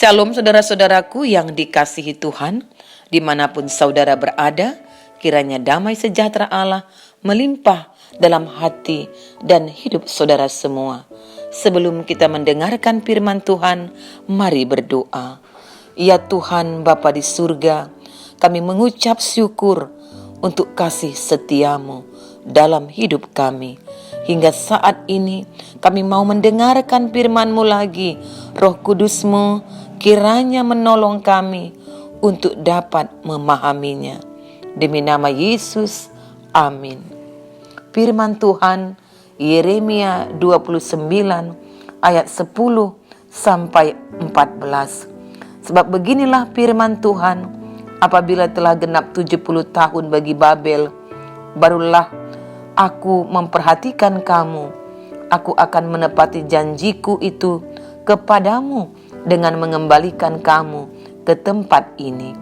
Shalom saudara-saudaraku yang dikasihi Tuhan, dimanapun saudara berada, kiranya damai sejahtera Allah melimpah dalam hati dan hidup saudara semua. Sebelum kita mendengarkan firman Tuhan, mari berdoa. Ya Tuhan Bapa di surga, kami mengucap syukur untuk kasih setiamu dalam hidup kami. Hingga saat ini kami mau mendengarkan firman-Mu lagi. Roh Kudus-Mu kiranya menolong kami untuk dapat memahaminya. Demi nama Yesus, amin. Firman Tuhan Yeremia 29 ayat 10 sampai 14. Sebab beginilah firman Tuhan, apabila telah genap 70 tahun bagi Babel, barulah Aku memperhatikan kamu. Aku akan menepati janjiku itu kepadamu dengan mengembalikan kamu ke tempat ini.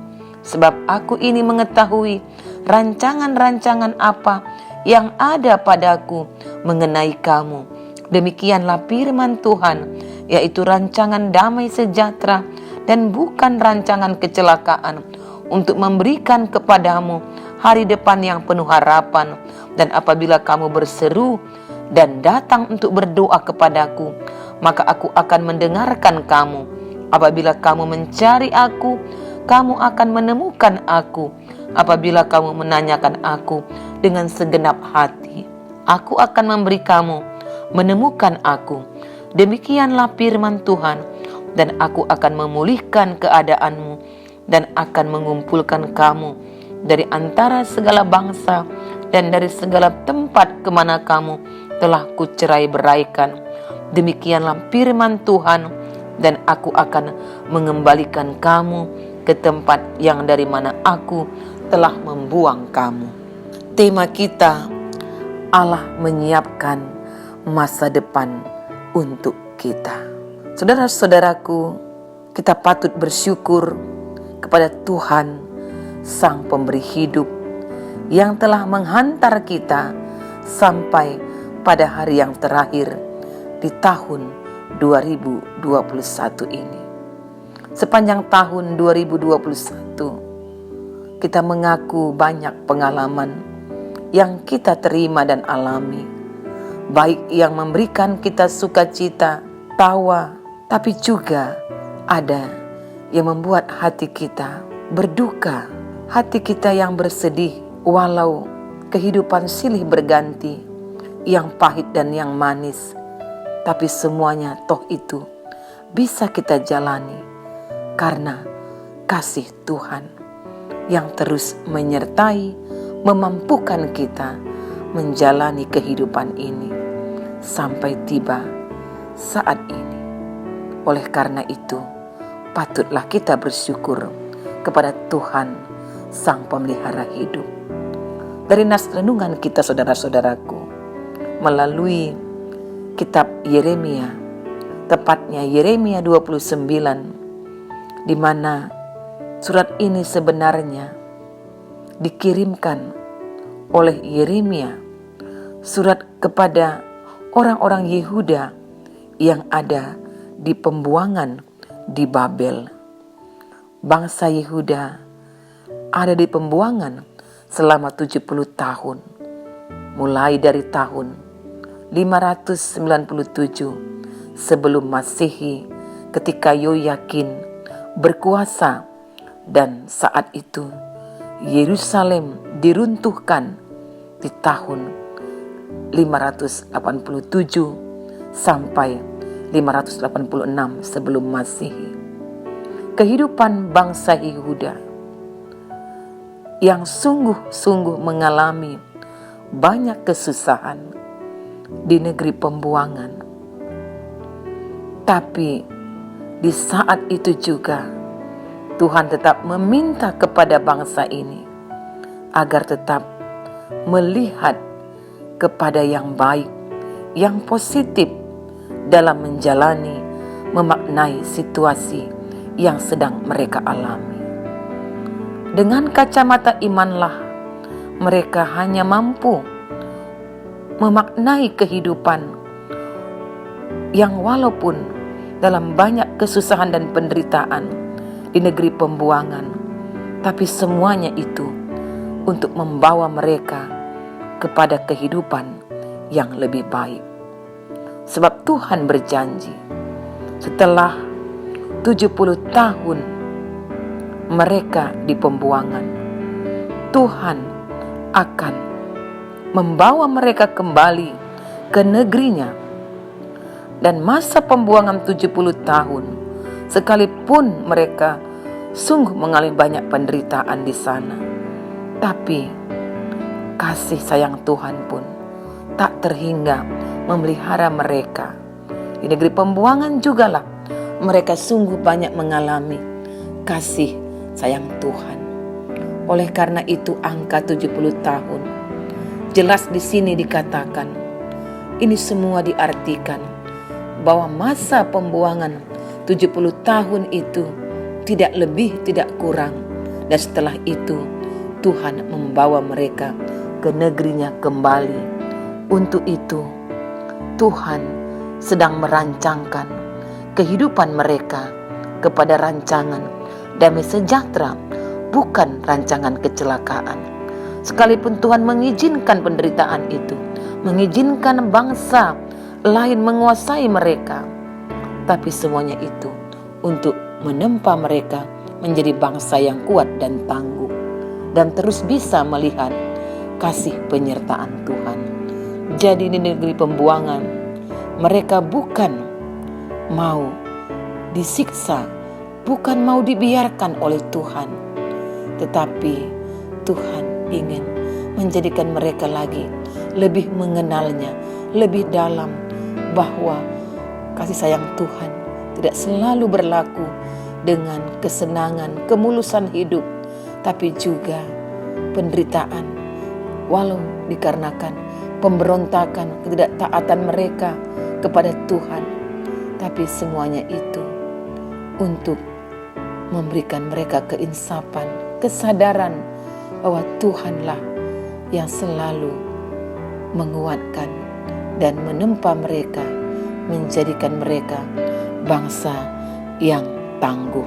Sebab aku ini mengetahui rancangan-rancangan apa yang ada padaku mengenai kamu. Demikianlah firman Tuhan, yaitu rancangan damai sejahtera dan bukan rancangan kecelakaan, untuk memberikan kepadamu hari depan yang penuh harapan. Dan apabila kamu berseru dan datang untuk berdoa kepadaku, maka aku akan mendengarkan kamu. Apabila kamu mencari aku, kamu akan menemukan aku. Apabila kamu menanyakan aku dengan segenap hati, aku akan memberi kamu menemukan aku. Demikianlah firman Tuhan. Dan aku akan memulihkan keadaanmu dan akan mengumpulkan kamu dari antara segala bangsa dan dari segala tempat kemana kamu telah kucerai beraikan. Demikianlah firman Tuhan, dan aku akan mengembalikan kamu ke tempat yang dari mana aku telah membuang kamu. Tema kita, Allah menyiapkan masa depan untuk kita. Saudara-saudaraku, kita patut bersyukur kepada Tuhan, Sang Pemberi hidup, yang telah menghantar kita sampai pada hari yang terakhir di tahun 2021 ini. Sepanjang tahun 2021, kita mengaku banyak pengalaman yang kita terima dan alami, baik yang memberikan kita sukacita, tawa, tapi juga ada yang membuat hati kita berduka, hati kita yang bersedih. Walau kehidupan silih berganti, yang pahit dan yang manis, tapi semuanya toh itu bisa kita jalani karena kasih Tuhan yang terus menyertai, memampukan kita menjalani kehidupan ini sampai tiba saat ini. Oleh karena itu, patutlah kita bersyukur kepada Tuhan, Sang Pemelihara hidup. Dari nas renungan kita, saudara-saudaraku, melalui kitab Yeremia, tepatnya Yeremia 29, di mana surat ini sebenarnya dikirimkan oleh Yeremia, surat kepada orang-orang Yehuda yang ada di pembuangan di Babel. Bangsa Yehuda ada di pembuangan selama 70 tahun, mulai dari tahun 597 sebelum Masehi, ketika Yoyakin berkuasa, dan saat itu Yerusalem diruntuhkan di tahun 587 sampai 586 sebelum Masehi. Kehidupan bangsa Yehuda yang sungguh-sungguh mengalami banyak kesusahan di negeri pembuangan. Tapi di saat itu juga Tuhan tetap meminta kepada bangsa ini agar tetap melihat kepada yang baik, yang positif dalam menjalani, memaknai situasi yang sedang mereka alami. Dengan kacamata imanlah mereka hanya mampu memaknai kehidupan yang walaupun dalam banyak kesusahan dan penderitaan di negeri pembuangan, tapi semuanya itu untuk membawa mereka kepada kehidupan yang lebih baik. Sebab Tuhan berjanji, setelah 70 tahun mereka di pembuangan, Tuhan akan membawa mereka kembali ke negerinya. Dan masa pembuangan 70 tahun, sekalipun mereka sungguh mengalami banyak penderitaan di sana, tapi kasih sayang Tuhan pun tak terhingga memelihara mereka. Di negeri pembuangan jugalah mereka sungguh banyak mengalami kasih sayang Tuhan. Oleh karena itu angka 70 tahun jelas di sini dikatakan, ini semua diartikan bahwa masa pembuangan 70 tahun itu tidak lebih tidak kurang, dan setelah itu Tuhan membawa mereka ke negerinya kembali. Untuk itu Tuhan sedang merancangkan kehidupan mereka kepada rancangan damai sejahtera, bukan rancangan kecelakaan. Sekalipun Tuhan mengizinkan penderitaan itu, mengizinkan bangsa lain menguasai mereka, tapi semuanya itu untuk menempa mereka menjadi bangsa yang kuat dan tangguh, dan terus bisa melihat kasih penyertaan Tuhan. Jadi di negeri pembuangan, mereka bukan mau disiksa, bukan mau dibiarkan oleh Tuhan, tetapi Tuhan ingin menjadikan mereka lagi lebih mengenalnya, lebih dalam, bahwa kasih sayang Tuhan tidak selalu berlaku dengan kesenangan, kemulusan hidup, tapi juga penderitaan, walau dikarenakan pemberontakan, ketidaktaatan mereka kepada Tuhan, tapi semuanya itu untuk memberikan mereka keinsapan, kesadaran bahwa Tuhanlah yang selalu menguatkan dan menempa mereka, menjadikan mereka bangsa yang tangguh.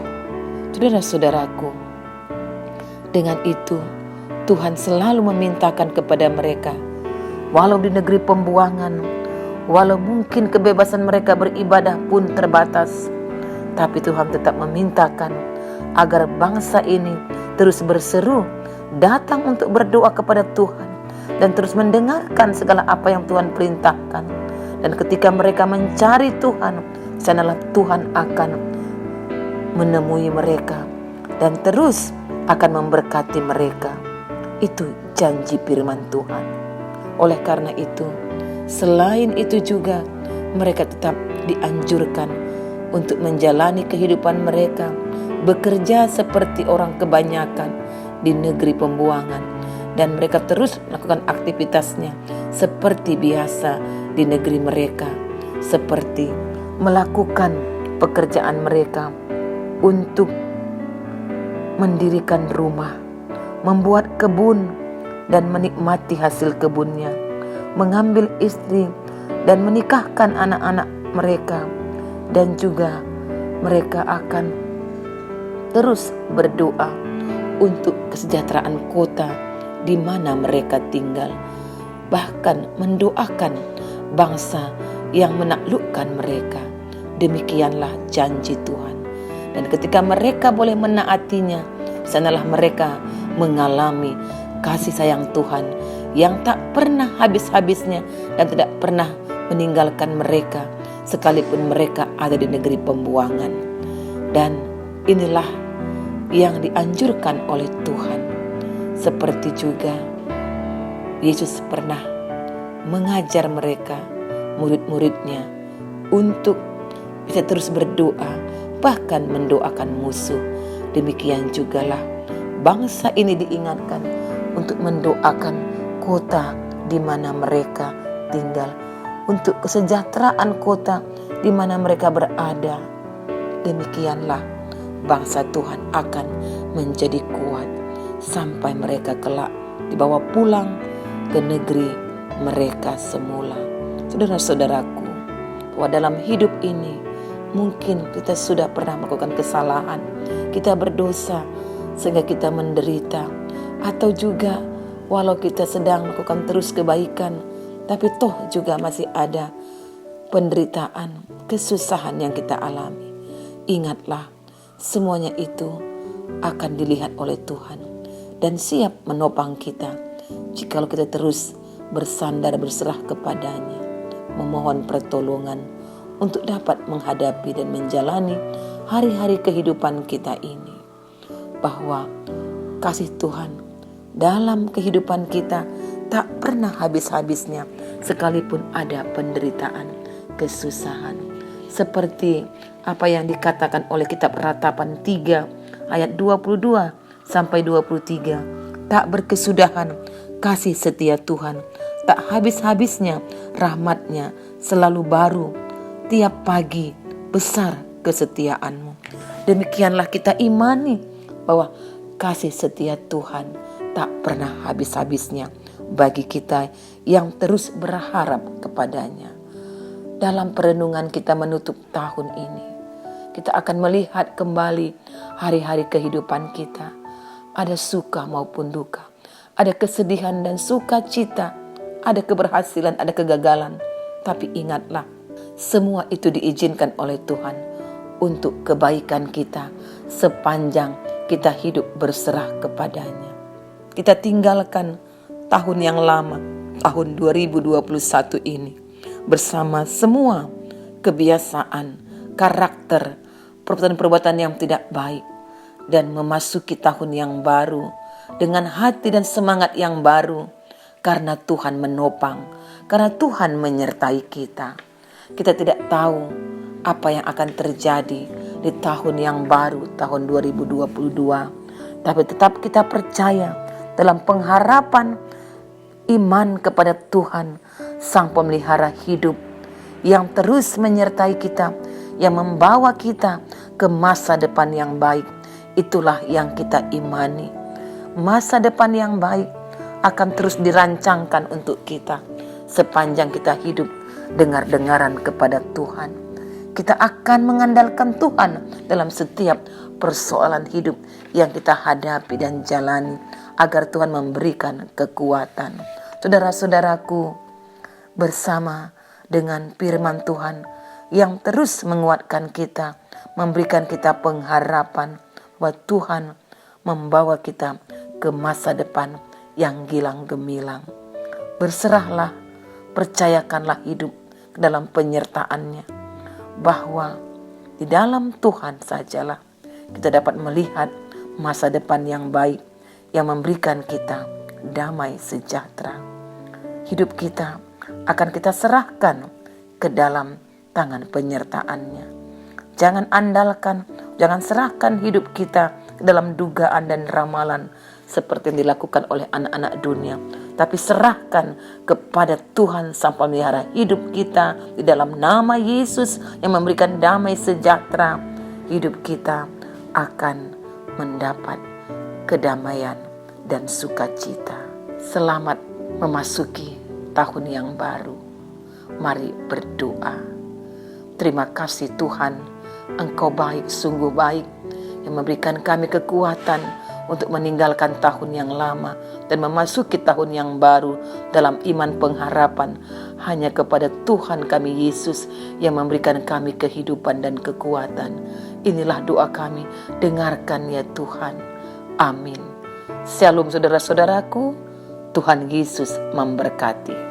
Saudara-saudaraku, dengan itu Tuhan selalu memintakan kepada mereka, walau di negeri pembuangan, walau mungkin kebebasan mereka beribadah pun terbatas, tapi Tuhan tetap memintakan agar bangsa ini terus berseru, datang untuk berdoa kepada Tuhan, dan terus mendengarkan segala apa yang Tuhan perintahkan. Dan ketika mereka mencari Tuhan, sanalah Tuhan akan menemui mereka dan terus akan memberkati mereka. Itu janji firman Tuhan. Oleh karena itu, selain itu juga mereka tetap dianjurkan untuk menjalani kehidupan mereka, bekerja seperti orang kebanyakan di negeri pembuangan, dan mereka terus melakukan aktivitasnya seperti biasa di negeri mereka, seperti melakukan pekerjaan mereka untuk mendirikan rumah, membuat kebun dan menikmati hasil kebunnya, mengambil istri dan menikahkan anak-anak mereka, dan juga mereka akan terus berdoa untuk kesejahteraan kota di mana mereka tinggal, bahkan mendoakan bangsa yang menaklukkan mereka. Demikianlah janji Tuhan. Dan ketika mereka boleh menaatinya, sanalah mereka mengalami kasih sayang Tuhan yang tak pernah habis-habisnya dan tidak pernah meninggalkan mereka sekalipun mereka ada di negeri pembuangan. Dan inilah yang dianjurkan oleh Tuhan. Seperti juga Yesus pernah mengajar mereka, murid-muridnya, untuk bisa terus berdoa, bahkan mendoakan musuh. Demikian jugalah bangsa ini diingatkan untuk mendoakan kota di mana mereka tinggal, untuk kesejahteraan kota di mana mereka berada. Demikianlah bangsa Tuhan akan menjadi kuat sampai mereka kelak dibawa pulang ke negeri mereka semula. Saudara-saudaraku, bahwa dalam hidup ini Mungkin kita sudah pernah melakukan kesalahan, kita berdosa sehingga kita menderita. Atau juga walau kita sedang melakukan terus kebaikan, tapi toh juga masih ada penderitaan, kesusahan yang kita alami. Ingatlah, semuanya itu akan dilihat oleh Tuhan dan siap menopang kita jikalau kita terus bersandar berserah kepadanya, memohon pertolongan untuk dapat menghadapi dan menjalani hari-hari kehidupan kita ini. Bahwa kasih Tuhan dalam kehidupan kita tak pernah habis-habisnya sekalipun ada penderitaan, kesusahan. Seperti apa yang dikatakan oleh kitab Ratapan 3 ayat 22 sampai 23. Tak berkesudahan kasih setia Tuhan, tak habis-habisnya rahmatnya, selalu baru tiap pagi, besar kesetiaanmu. Demikianlah kita imani bahwa kasih setia Tuhan tak pernah habis-habisnya bagi kita yang terus berharap kepadanya. Dalam perenungan kita menutup tahun ini, kita akan melihat kembali hari-hari kehidupan kita. Ada suka maupun duka, ada kesedihan dan sukacita, ada keberhasilan, ada kegagalan. Tapi ingatlah, semua itu diizinkan oleh Tuhan untuk kebaikan kita sepanjang kita hidup berserah kepadanya. Kita tinggalkan tahun yang lama, tahun 2021 ini, bersama semua kebiasaan, karakter, perbuatan-perbuatan yang tidak baik, dan memasuki tahun yang baru dengan hati dan semangat yang baru, karena Tuhan menopang, karena Tuhan menyertai kita. Kita tidak tahu apa yang akan terjadi di tahun yang baru, tahun 2022, tapi tetap kita percaya dalam pengharapan iman kepada Tuhan, Sang Pemelihara hidup yang terus menyertai kita, yang membawa kita ke masa depan yang baik. Itulah yang kita imani. Masa depan yang baik akan terus dirancangkan untuk kita sepanjang kita hidup dengar-dengaran kepada Tuhan. Kita akan mengandalkan Tuhan dalam setiap persoalan hidup yang kita hadapi dan jalani, agar Tuhan memberikan kekuatan. Saudara-saudaraku, bersama dengan firman Tuhan yang terus menguatkan kita, memberikan kita pengharapan bahwa Tuhan membawa kita ke masa depan yang gilang gemilang. Berserahlah, percayakanlah hidup dalam penyertaan-Nya, bahwa di dalam Tuhan sajalah kita dapat melihat masa depan yang baik yang memberikan kita damai sejahtera. Hidup kita akan kita serahkan ke dalam tangan penyertaan-Nya. Jangan andalkan, jangan serahkan hidup kita ke dalam dugaan dan ramalan seperti yang dilakukan oleh anak-anak dunia, tapi serahkan kepada Tuhan Sang Pemelihara hidup kita di dalam nama Yesus yang memberikan damai sejahtera. Hidup kita akan mendapat kedamaian dan sukacita. Selamat memasuki tahun yang baru. Mari berdoa. Terima kasih Tuhan, Engkau baik, sungguh baik, yang memberikan kami kekuatan untuk meninggalkan tahun yang lama dan memasuki tahun yang baru dalam iman pengharapan hanya kepada Tuhan kami Yesus yang memberikan kami kehidupan dan kekuatan. Inilah doa kami, dengarkan ya Tuhan. Amin. Shalom saudara-saudaraku, Tuhan Yesus memberkati.